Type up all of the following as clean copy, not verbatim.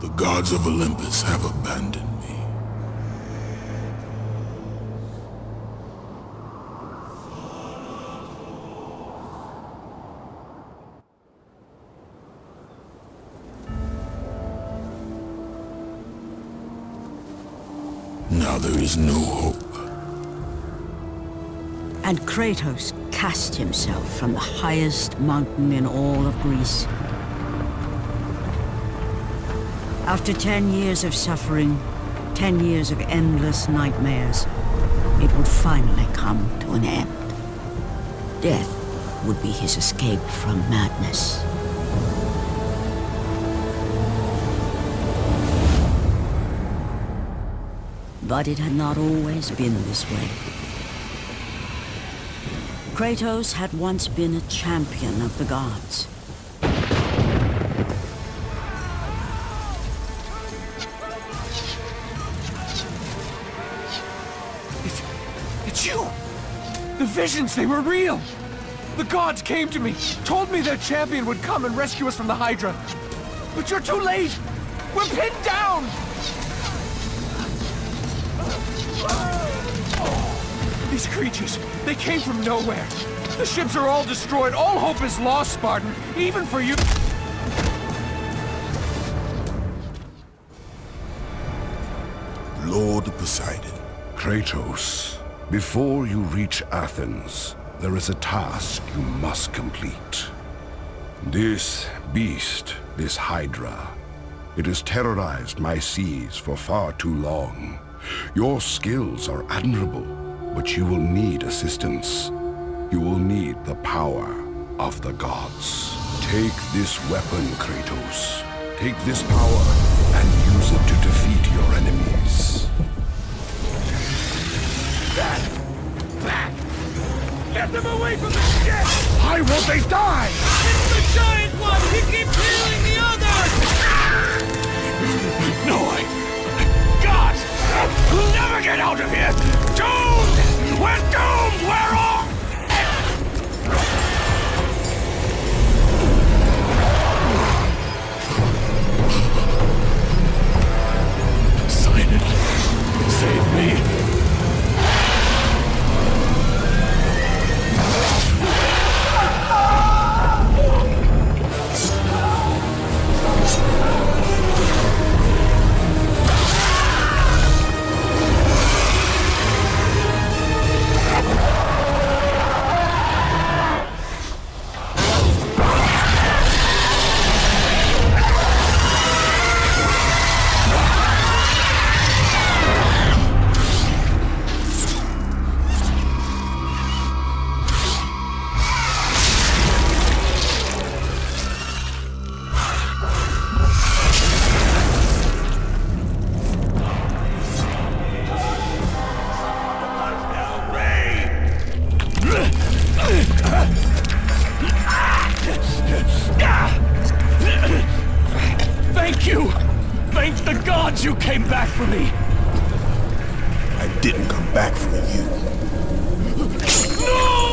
The gods of Olympus have abandoned me. Now there is no hope. And Kratos cast himself from the highest mountain in all of Greece. After 10 years of suffering, 10 years of endless nightmares, it would finally come to an end. Death would be his escape from madness. But it had not always been this way. Kratos had once been a champion of the gods. It's you! The visions, they were real! The gods came to me, told me their champion would come and rescue us from the Hydra. But you're too late! We're pinned down! These creatures, they came from nowhere. The ships are all destroyed. All hope is lost, Spartan. Even for you. Lord Poseidon. Kratos, before you reach Athens, there is a task you must complete. This beast, this Hydra, it has terrorized my seas for far too long. Your skills are admirable, but you will need assistance. You will need the power of the gods. Take this weapon, Kratos. Take this power and use it to defeat your enemies. Back! Get them away from the ship! Why won't they die? It's the giant one! He keeps healing the others! No way! God! We'll never get out of here! Doomed! We're doomed! We're off! Sign it. Save me. Thank you! Thank the gods you came back for me! I didn't come back for you. No!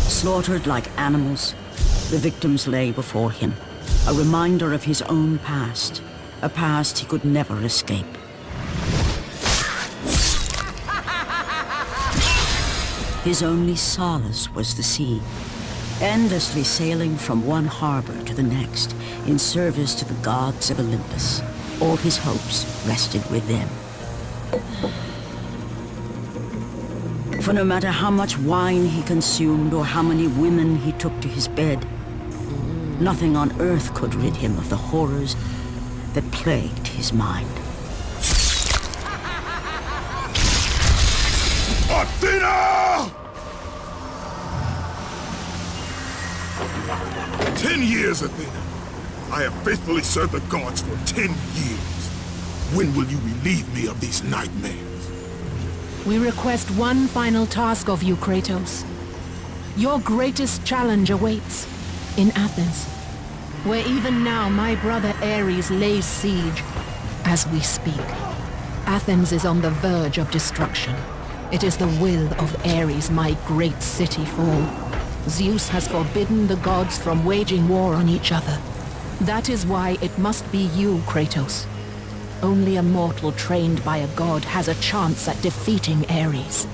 Slaughtered like animals, the victims lay before him, a reminder of his own past, a past he could never escape. His only solace was the sea, endlessly sailing from one harbor to the next in service to the gods of Olympus. All his hopes rested with them. For no matter how much wine he consumed or how many women he took to his bed, nothing on earth could rid him of the horrors that plagued his mind. Athena! 10 years, Athena. I have faithfully served the gods for 10 years. When will you relieve me of these nightmares? We request one final task of you, Kratos. Your greatest challenge awaits in Athens, where even now my brother Ares lays siege as we speak. Athens is on the verge of destruction. It is the will of Ares my great city fall. Zeus has forbidden the gods from waging war on each other. That is why it must be you, Kratos. Only a mortal trained by a god has a chance at defeating Ares.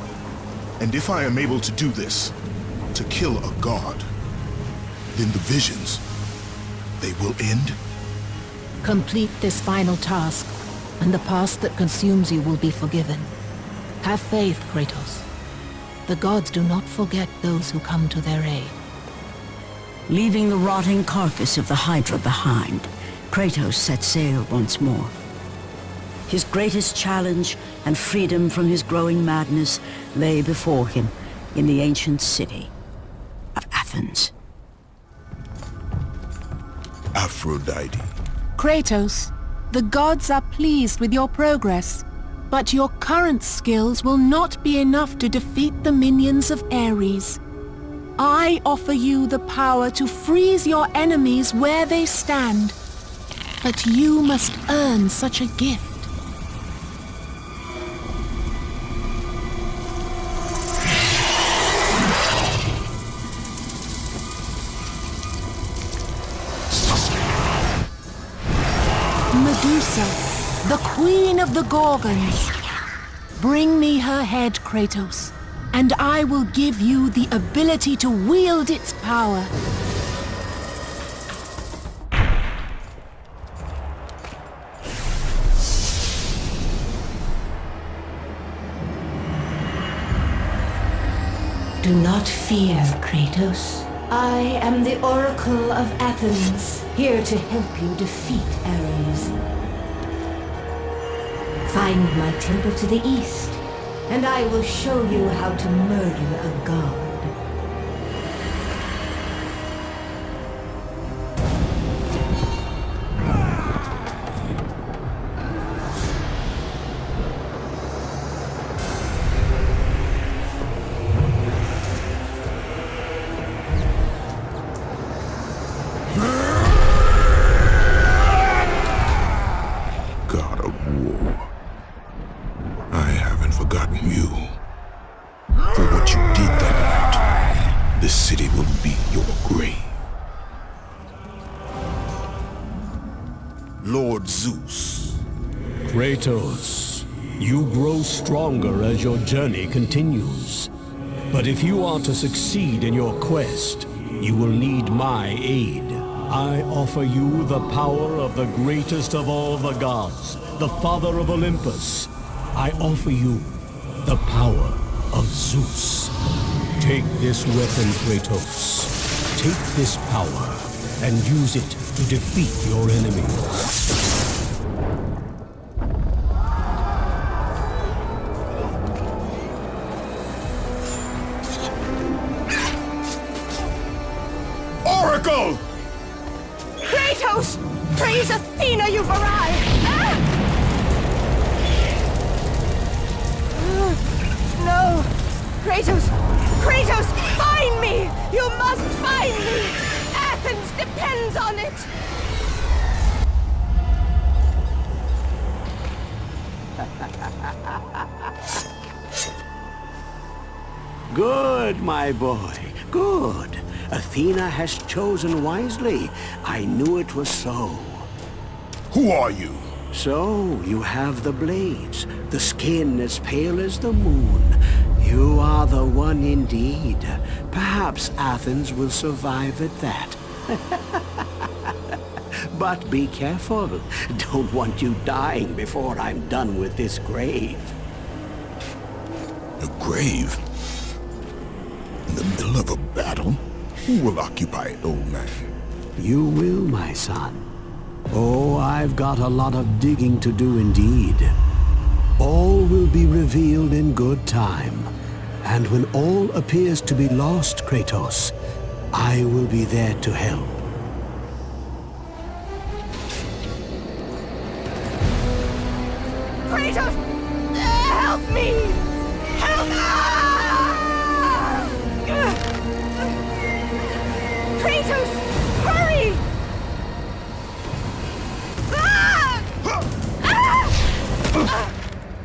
And if I am able to do this, to kill a god, then the visions, they will end? Complete this final task, and the past that consumes you will be forgiven. Have faith, Kratos. The gods do not forget those who come to their aid. Leaving the rotting carcass of the Hydra behind, Kratos set sail once more. His greatest challenge and freedom from his growing madness lay before him in the ancient city of Athens. Aphrodite. Kratos, the gods are pleased with your progress, but your current skills will not be enough to defeat the minions of Ares. I offer you the power to freeze your enemies where they stand, but you must earn such a gift. Medusa, the queen of the Gorgons. Bring me her head, Kratos, and I will give you the ability to wield its power. Do not fear, Kratos. I am the Oracle of Athens, here to help you defeat Ares. Find my temple to the east, and I will show you how to murder a god. Lord Zeus. Kratos, you grow stronger as your journey continues. But if you are to succeed in your quest, you will need my aid. I offer you the power of the greatest of all the gods, the father of Olympus. I offer you the power of Zeus. Take this weapon, Kratos. Take this power and use it to defeat your enemies. Oracle! Kratos! Praise Athena, you've arrived! Ah! No! Kratos! Kratos! Find me! You must find me! Athens depends on it! Good, my boy. Good. Athena has chosen wisely. I knew it was so. Who are you? So, you have the blades, the skin as pale as the moon. You are the one indeed. Perhaps Athens will survive at that. But be careful. Don't want you dying before I'm done with this grave. A grave? In the middle of a battle? Who will occupy it, old man? You will, my son. Oh, I've got a lot of digging to do indeed. All will be revealed in good time. And when all appears to be lost, Kratos, I will be there to help. Kratos! Help me!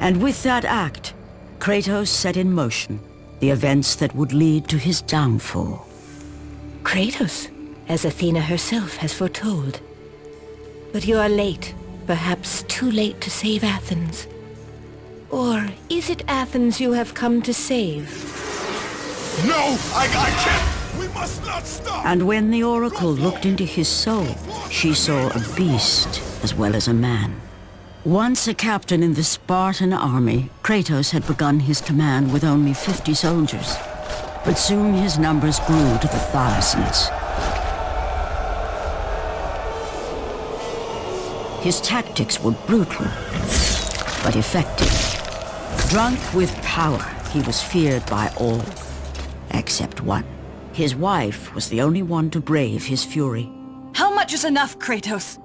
And with that act, Kratos set in motion the events that would lead to his downfall. Kratos, as Athena herself has foretold. But you are late, perhaps too late to save Athens. Or is it Athens you have come to save? No! I can't! We must not stop! And when the Oracle looked into his soul, she saw a beast as well as a man. Once a captain in the Spartan army, Kratos had begun his command with only 50 soldiers. But soon his numbers grew to the thousands. His tactics were brutal, but effective. Drunk with power, he was feared by all, except one. His wife was the only one to brave his fury. How much is enough, Kratos?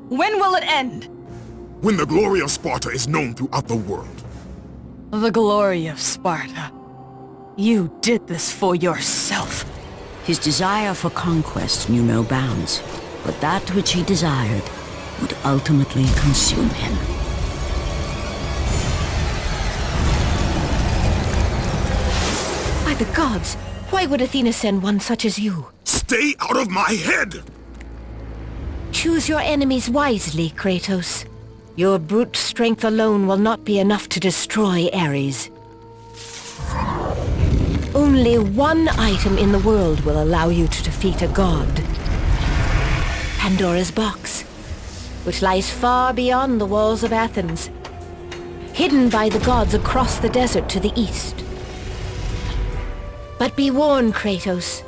When will it end? When the glory of Sparta is known throughout the world. The glory of Sparta. You did this for yourself. His desire for conquest knew no bounds, but that which he desired would ultimately consume him. By the gods, why would Athena send one such as you? Stay out of my head! Choose your enemies wisely, Kratos. Your brute strength alone will not be enough to destroy Ares. Only one item in the world will allow you to defeat a god. Pandora's box, which lies far beyond the walls of Athens, hidden by the gods across the desert to the east. But be warned, Kratos.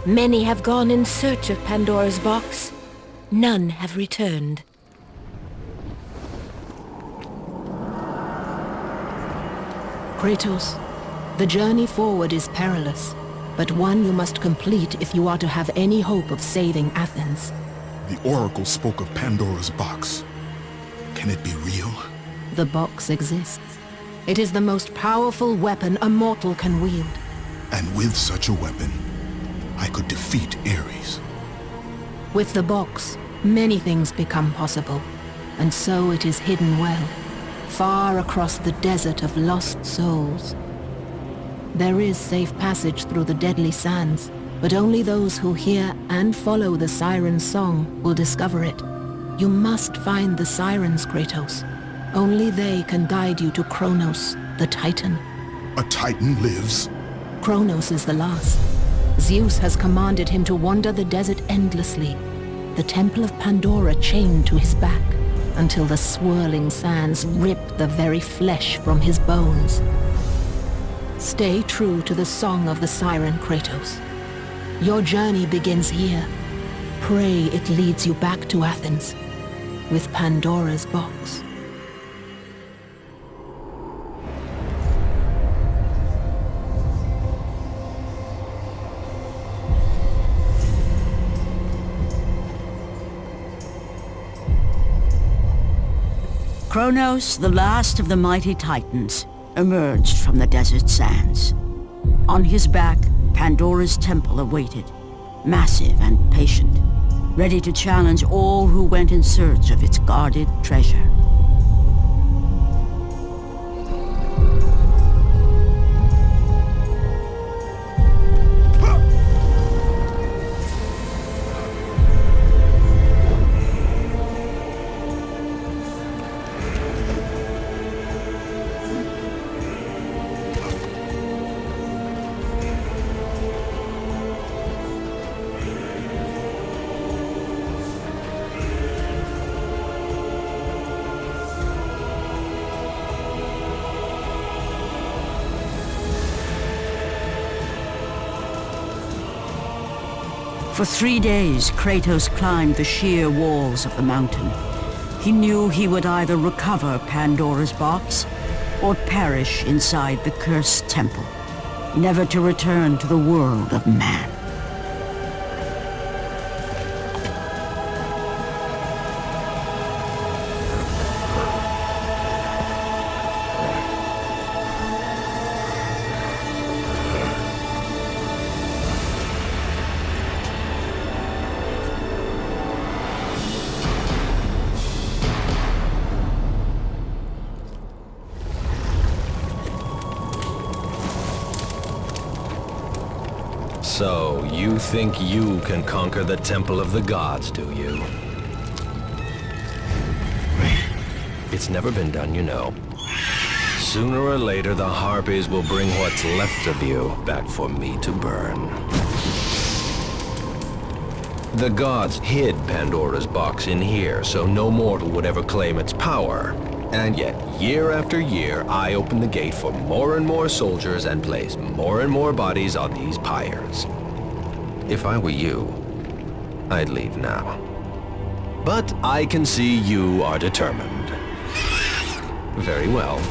Many have gone in search of Pandora's box. None have returned. Kratos, the journey forward is perilous, but one you must complete if you are to have any hope of saving Athens. The Oracle spoke of Pandora's box. Can it be real? The box exists. It is the most powerful weapon a mortal can wield. And with such a weapon, I could defeat Ares. With the box, many things become possible, and so it is hidden well, far across the desert of lost souls. There is safe passage through the deadly sands, but only those who hear and follow the siren's song will discover it. You must find the sirens, Kratos. Only they can guide you to Kronos, the Titan. A Titan lives? Kronos is the last. Zeus has commanded him to wander the desert endlessly, the temple of Pandora chained to his back, until the swirling sands rip the very flesh from his bones. Stay true to the song of the siren, Kratos. Your journey begins here. Pray it leads you back to Athens, with Pandora's box. Kronos, the last of the mighty Titans, emerged from the desert sands. On his back, Pandora's temple awaited, massive and patient, ready to challenge all who went in search of its guarded treasure. For 3 days, Kratos climbed the sheer walls of the mountain. He knew he would either recover Pandora's box or perish inside the cursed temple, never to return to the world of man. So, you think you can conquer the Temple of the Gods, do you? It's never been done, you know. Sooner or later, the Harpies will bring what's left of you back for me to burn. The gods hid Pandora's box in here, so no mortal would ever claim its power. And yet, year after year, I open the gate for more and more soldiers and place more and more bodies on these pyres. If I were you, I'd leave now. But I can see you are determined. Very well.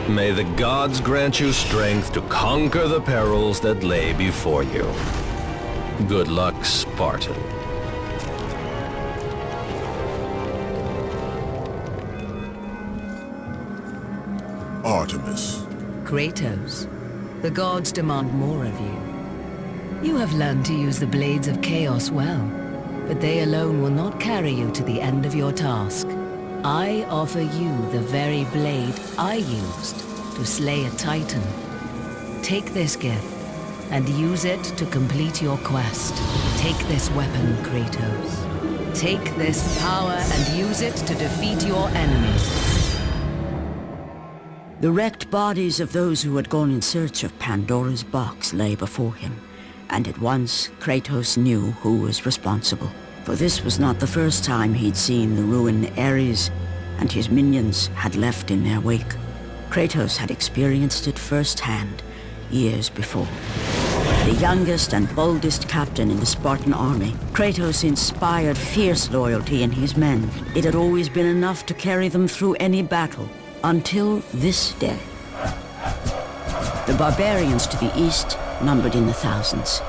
May the gods grant you strength to conquer the perils that lay before you. Good luck, Spartan. Artemis. Kratos, the gods demand more of you. You have learned to use the blades of chaos well, but they alone will not carry you to the end of your task. I offer you the very blade I used to slay a Titan. Take this gift and use it to complete your quest. Take this weapon, Kratos. Take this power and use it to defeat your enemies. The wrecked bodies of those who had gone in search of Pandora's box lay before him, and at once Kratos knew who was responsible. For this was not the first time he'd seen the ruin Ares and his minions had left in their wake. Kratos had experienced it firsthand, years before. The youngest and boldest captain in the Spartan army, Kratos inspired fierce loyalty in his men. It had always been enough to carry them through any battle, until this day. The barbarians to the east numbered in the thousands,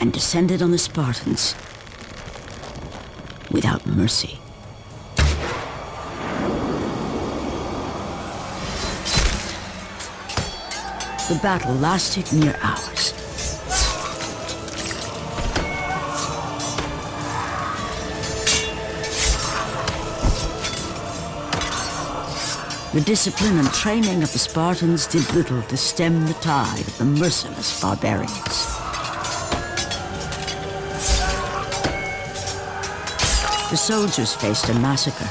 and descended on the Spartans without mercy. The battle lasted near hours. The discipline and training of the Spartans did little to stem the tide of the merciless barbarians. The soldiers faced a massacre,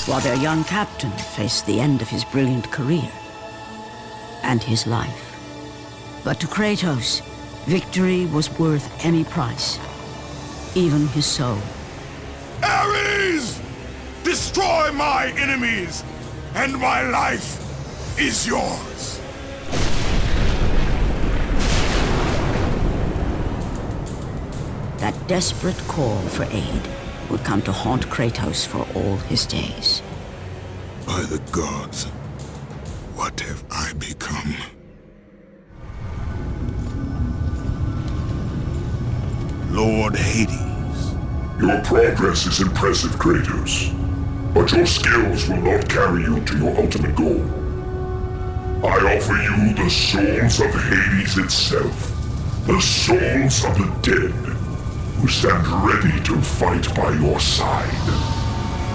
while their young captain faced the end of his brilliant career and his life. But to Kratos, victory was worth any price, even his soul. Ares! Destroy my enemies, and my life is yours. That desperate call for aid would come to haunt Kratos for all his days. By the gods, what have I become? Lord Hades. Your progress is impressive, Kratos. But your skills will not carry you to your ultimate goal. I offer you the souls of Hades itself. The souls of the dead, who stand ready to fight by your side.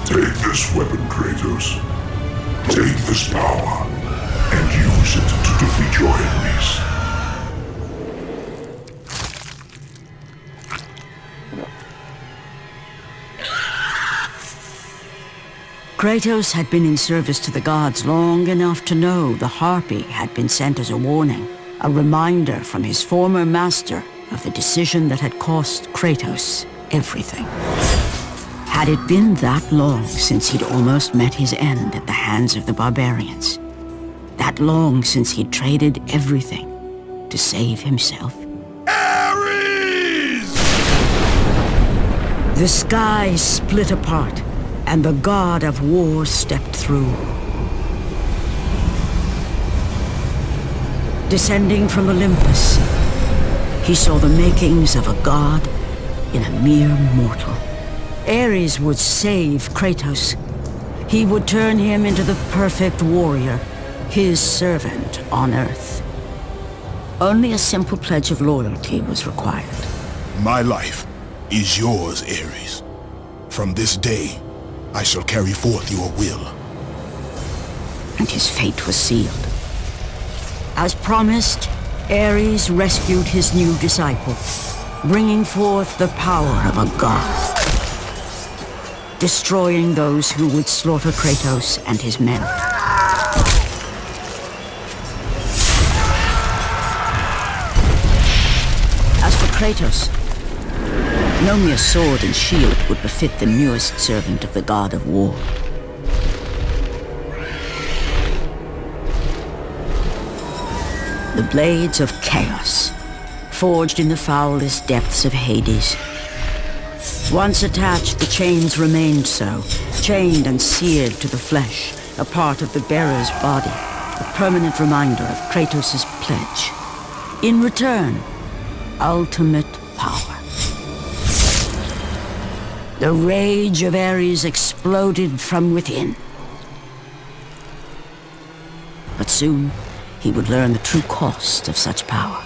Take this weapon, Kratos. Take this power, and use it to defeat your enemies. Kratos had been in service to the gods long enough to know the Harpy had been sent as a warning, a reminder from his former master of the decision that had cost Kratos everything. Had it been that long since he'd almost met his end at the hands of the barbarians? That long since he'd traded everything to save himself? Ares! The sky split apart, and the god of war stepped through. Descending from Olympus, he saw the makings of a god in a mere mortal. Ares would save Kratos. He would turn him into the perfect warrior, his servant on Earth. Only a simple pledge of loyalty was required. My life is yours, Ares. From this day, I shall carry forth your will. And his fate was sealed. As promised, Ares rescued his new disciple, bringing forth the power of a god, destroying those who would slaughter Kratos and his men. As for Kratos, no mere sword and shield would befit the newest servant of the god of war. The blades of chaos, forged in the foulest depths of Hades. Once attached, the chains remained so, chained and seared to the flesh, a part of the bearer's body, a permanent reminder of Kratos' pledge. In return, ultimate power. The rage of Ares exploded from within. But soon, he would learn the true cost of such power.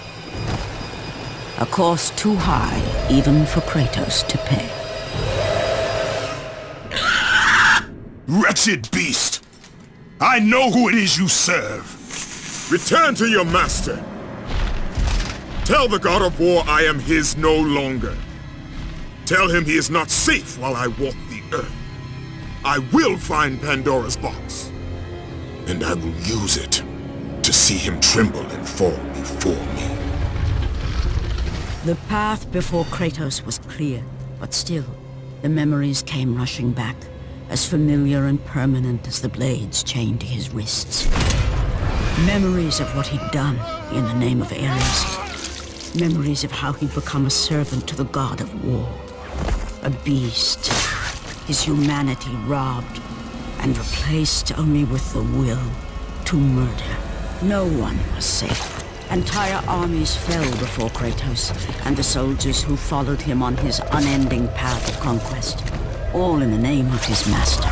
A cost too high even for Kratos to pay. Wretched beast! I know who it is you serve! Return to your master! Tell the god of war I am his no longer. Tell him he is not safe while I walk the earth. I will find Pandora's box. And I will use it to see him tremble and fall before me. The path before Kratos was clear, but still, the memories came rushing back, as familiar and permanent as the blades chained to his wrists. Memories of what he'd done in the name of Ares. Memories of how he'd become a servant to the god of war. A beast, his humanity robbed and replaced only with the will to murder. No one was safe. Entire armies fell before Kratos and the soldiers who followed him on his unending path of conquest, all in the name of his master.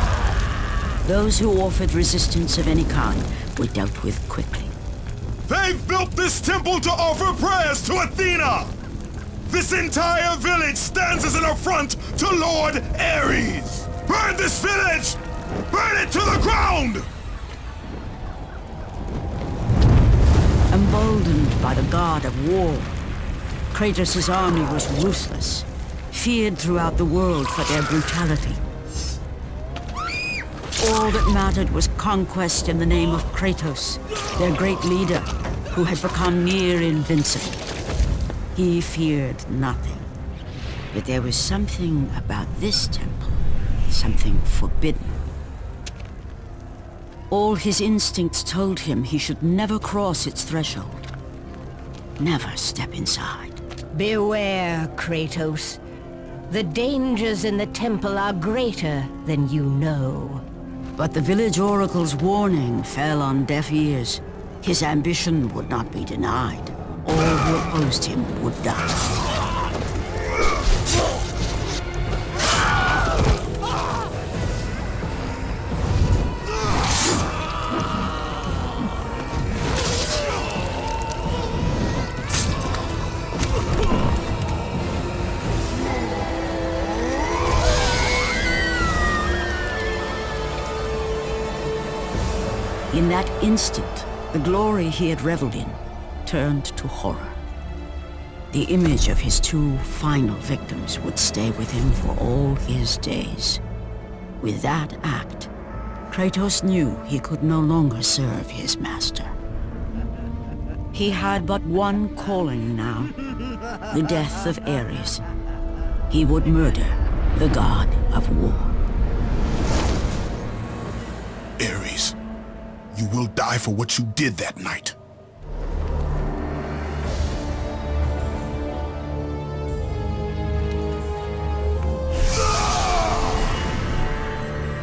Those who offered resistance of any kind were dealt with quickly. They've built this temple to offer prayers to Athena! This entire village stands as an affront to Lord Ares! Burn this village! Burn it to the ground! Emboldened by the god of war, Kratos' army was ruthless, feared throughout the world for their brutality. All that mattered was conquest in the name of Kratos, their great leader, who had become near invincible. He feared nothing. But there was something about this temple, something forbidden. All his instincts told him he should never cross its threshold. Never step inside. Beware, Kratos. The dangers in the temple are greater than you know. But the village oracle's warning fell on deaf ears. His ambition would not be denied. All who opposed him would die. In that instant, the glory he had reveled in turned to horror. The image of his two final victims would stay with him for all his days. With that act, Kratos knew he could no longer serve his master. He had but one calling now, the death of Ares. He would murder the god of war. Ares, you will die for what you did that night.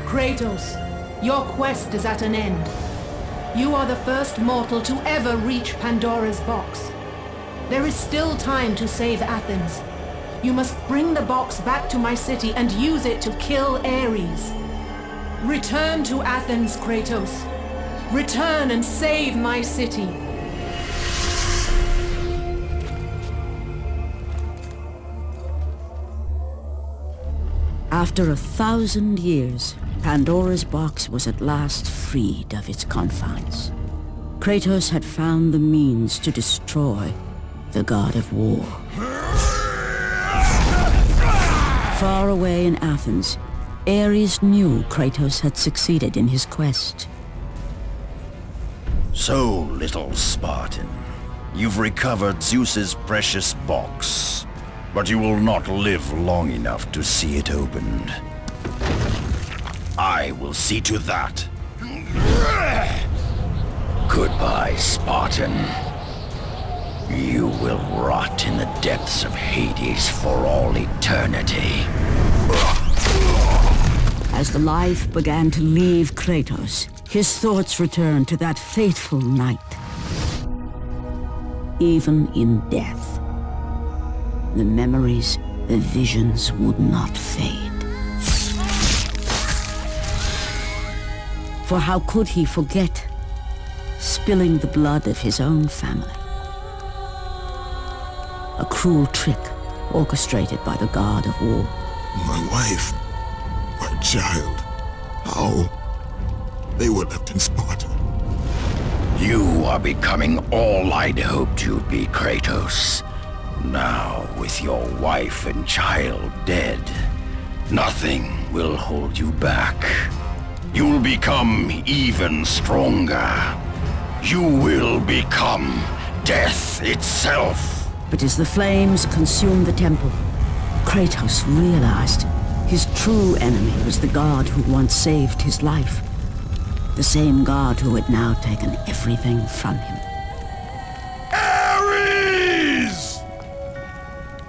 Kratos, your quest is at an end. You are the first mortal to ever reach Pandora's box. There is still time to save Athens. You must bring the box back to my city and use it to kill Ares. Return to Athens, Kratos. Return and save my city. After 1,000 years, Pandora's box was at last freed of its confines. Kratos had found the means to destroy the god of war. Far away in Athens, Ares knew Kratos had succeeded in his quest. So, little Spartan, you've recovered Zeus's precious box, but you will not live long enough to see it opened. I will see to that. Goodbye, Spartan. You will rot in the depths of Hades for all eternity. As the life began to leave Kratos, his thoughts returned to that fateful night. Even in death, the memories, the visions would not fade. For how could he forget spilling the blood of his own family? A cruel trick orchestrated by the god of war. My wife, my child, how? They were left in Sparta. You are becoming all I'd hoped you'd be, Kratos. Now, with your wife and child dead, nothing will hold you back. You'll become even stronger. You will become death itself. But as the flames consumed the temple, Kratos realized his true enemy was the god who once saved his life. The same god who had now taken everything from him. Ares!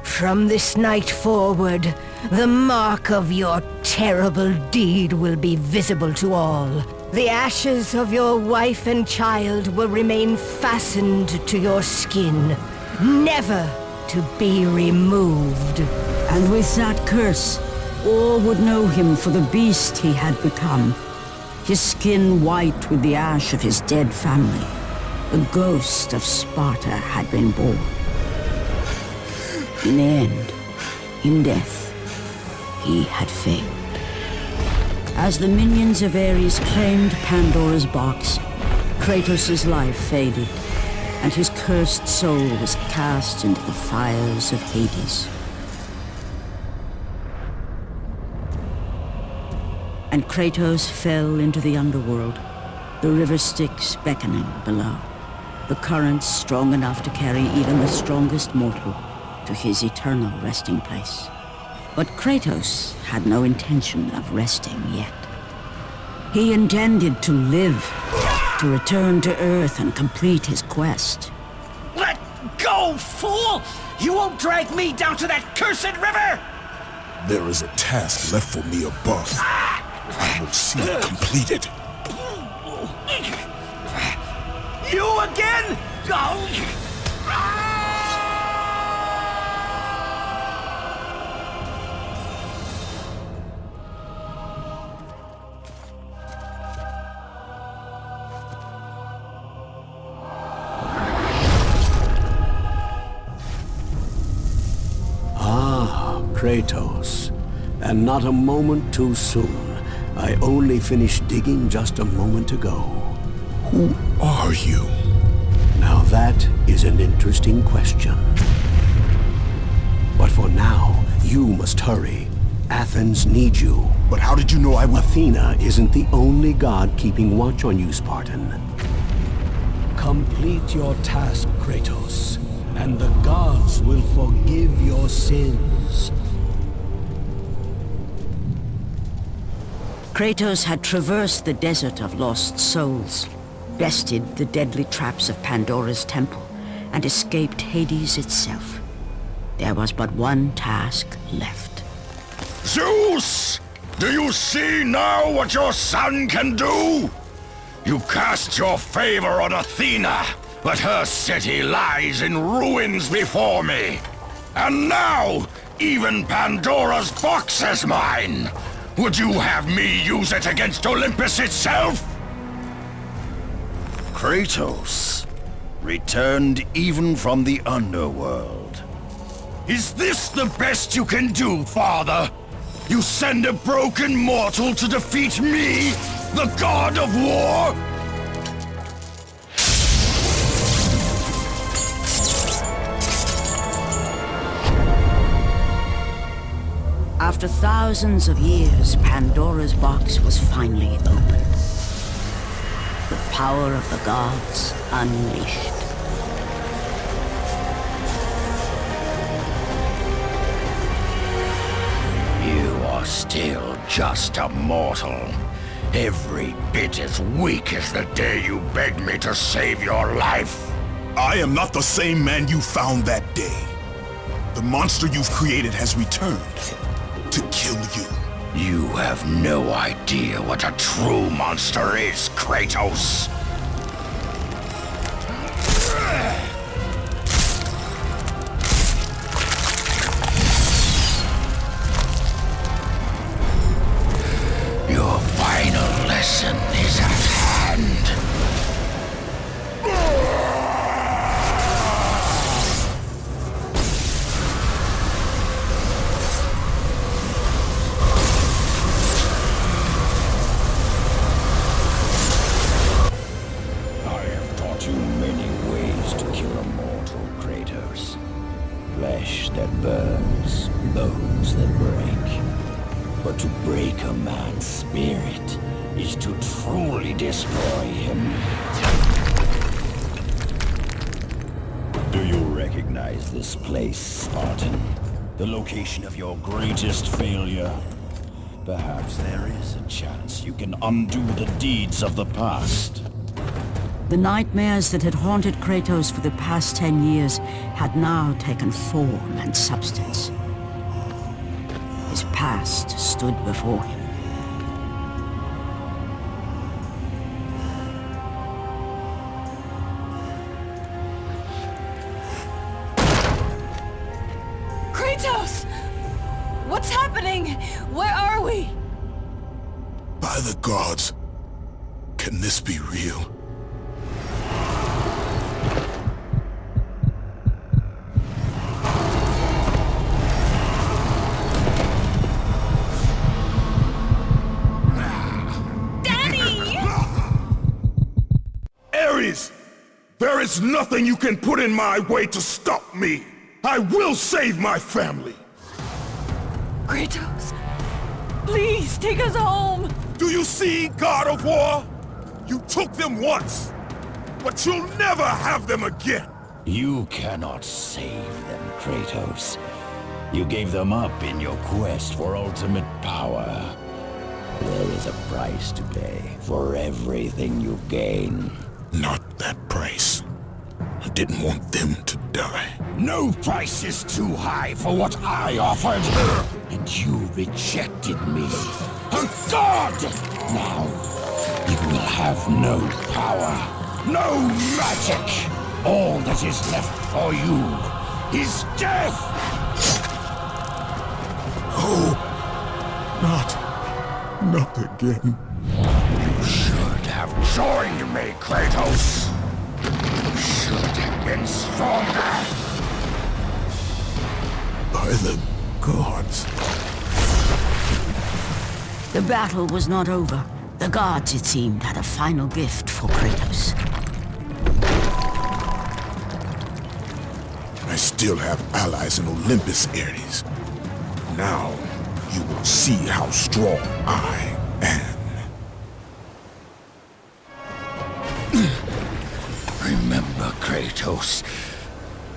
From this night forward, the mark of your terrible deed will be visible to all. The ashes of your wife and child will remain fastened to your skin, never to be removed. And with that curse, all would know him for the beast he had become. His skin white with the ash of his dead family. The ghost of Sparta had been born. In the end, in death, he had failed. As the minions of Ares claimed Pandora's box, Kratos' life faded, and his cursed soul was cast into the fires of Hades. And Kratos fell into the underworld, the river Styx beckoning below, the currents strong enough to carry even the strongest mortal to his eternal resting place. But Kratos had no intention of resting yet. He intended to live, to return to Earth and complete his quest. Let go, fool! You won't drag me down to that cursed river! There is a task left for me above. I will see it completed. You again? Kratos, and not a moment too soon. I only finished digging just a moment ago. Who are you? Now that is an interesting question. But for now, you must hurry. Athens needs you. But how did you know I would... Athena isn't the only god keeping watch on you, Spartan. Complete your task, Kratos, and the gods will forgive your sins. Kratos had traversed the desert of lost souls, bested the deadly traps of Pandora's temple, and escaped Hades itself. There was but one task left. Zeus! Do you see now what your son can do? You cast your favor on Athena, but her city lies in ruins before me. And now, even Pandora's box is mine. Would you have me use it against Olympus itself? Kratos, returned even from the underworld. Is this the best you can do, father? You send a broken mortal to defeat me, the god of war? After thousands of years, Pandora's box was finally opened. The power of the gods unleashed. You are still just a mortal. Every bit as weak as the day you begged me to save your life. I am not the same man you found that day. The monster you've created has returned to kill you. You have no idea what a true monster is, Kratos. Your final lesson is at hand. Flesh that burns, bones that break. But to break a man's spirit is to truly destroy him. Do you recognize this place, Spartan? The location of your greatest failure? Perhaps there is a chance you can undo the deeds of the past. The nightmares that had haunted Kratos for the past 10 years had now taken form and substance. His past stood before him. Kratos! What's happening? Where are we? By the gods, can this be real? There is nothing you can put in my way to stop me! I will save my family! Kratos, please take us home! Do you see, God of War? You took them once, but you'll never have them again! You cannot save them, Kratos. You gave them up in your quest for ultimate power. There is a price to pay for everything you gain. Not that price. I didn't want them to die. No price is too high for what I offered. And you rejected me. A god! Now, you will have no power, no magic. All that is left for you is death! Oh, not again. You should have joined me, Kratos. You should have been stronger. By the gods. The battle was not over. The gods, it seemed, had a final gift for Kratos. I still have allies in Olympus, Ares. Now, you will see how strong I am. Remember, Kratos,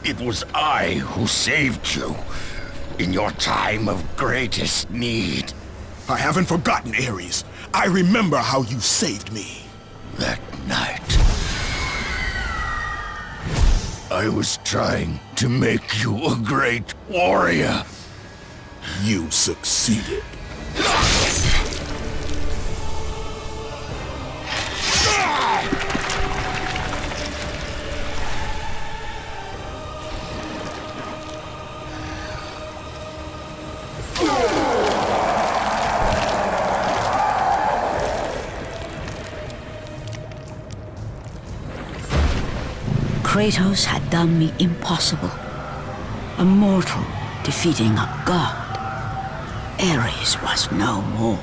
it was I who saved you in your time of greatest need. I haven't forgotten, Ares. I remember how you saved me. That night, I was trying to make you a great warrior. You succeeded. Kratos had done the impossible. A mortal defeating a god. Ares was no more.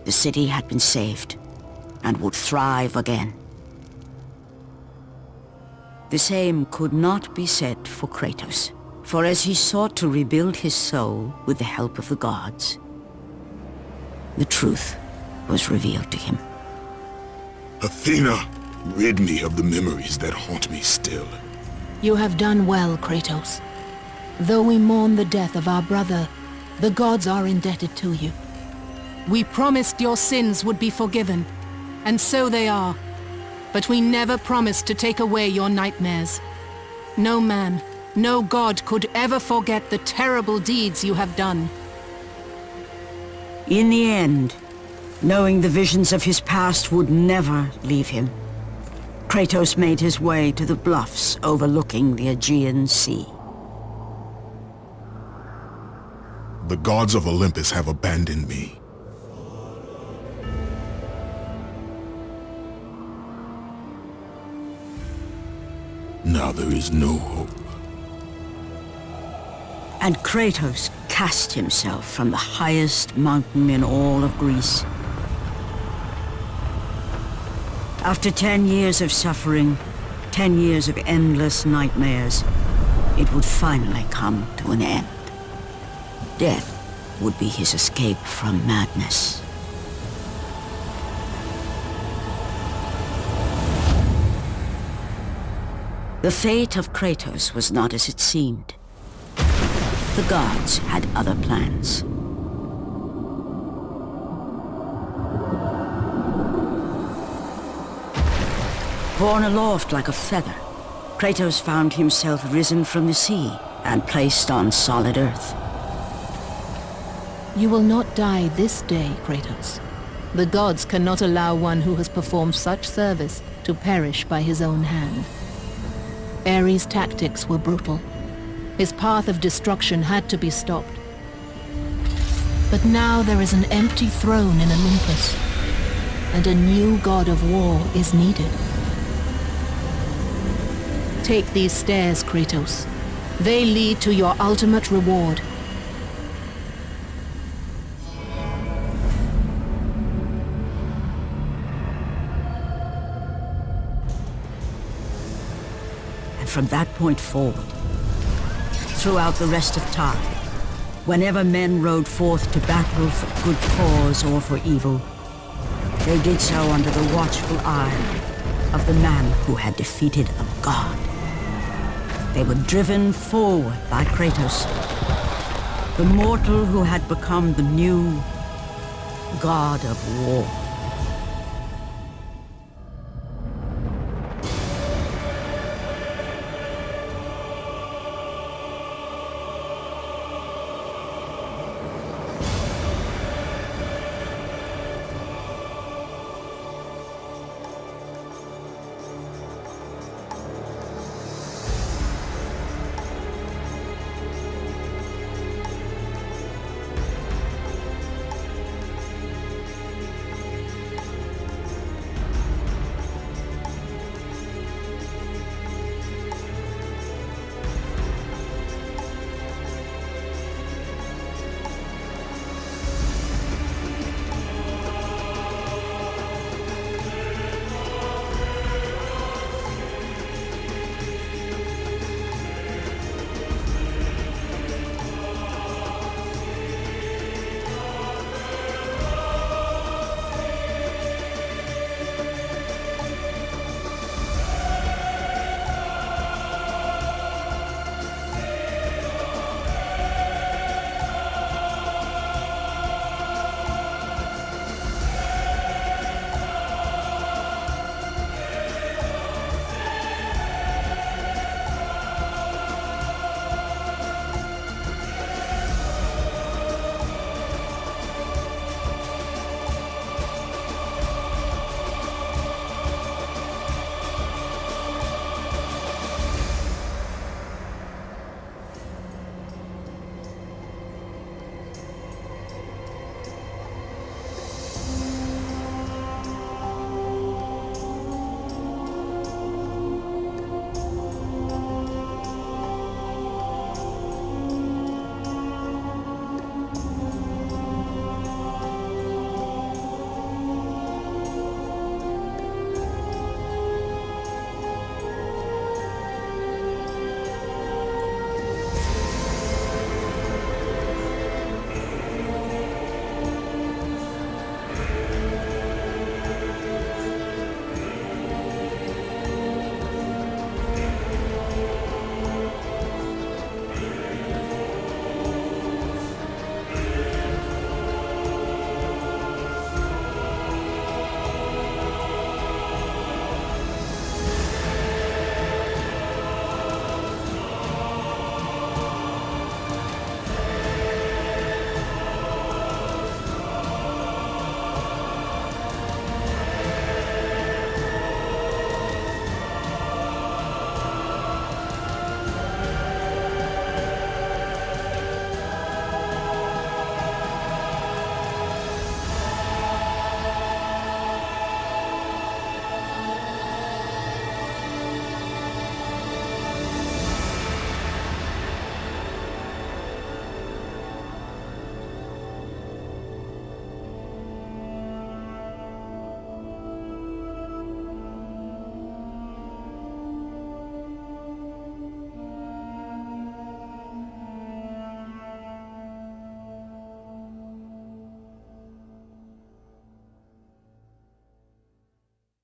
The city had been saved and would thrive again. The same could not be said for Kratos, for as he sought to rebuild his soul with the help of the gods, the truth was revealed to him. Athena, rid me of the memories that haunt me still. You have done well, Kratos. Though we mourn the death of our brother, the gods are indebted to you. We promised your sins would be forgiven, and so they are. But we never promised to take away your nightmares. No man, no god could ever forget the terrible deeds you have done. In the end, knowing the visions of his past would never leave him, Kratos made his way to the bluffs overlooking the Aegean Sea. The gods of Olympus have abandoned me. Now there is no hope. And Kratos cast himself from the highest mountain in all of Greece. After 10 years of suffering, 10 years of endless nightmares, it would finally come to an end. Death would be his escape from madness. The fate of Kratos was not as it seemed. The gods had other plans. Borne aloft like a feather, Kratos found himself risen from the sea and placed on solid earth. You will not die this day, Kratos. The gods cannot allow one who has performed such service to perish by his own hand. Ares' tactics were brutal. His path of destruction had to be stopped. But now there is an empty throne in Olympus, and a new god of war is needed. Take these stairs, Kratos. They lead to your ultimate reward. From that point forward, throughout the rest of time, whenever men rode forth to battle for good cause or for evil, they did so under the watchful eye of the man who had defeated a god. They were driven forward by Kratos, the mortal who had become the new god of war.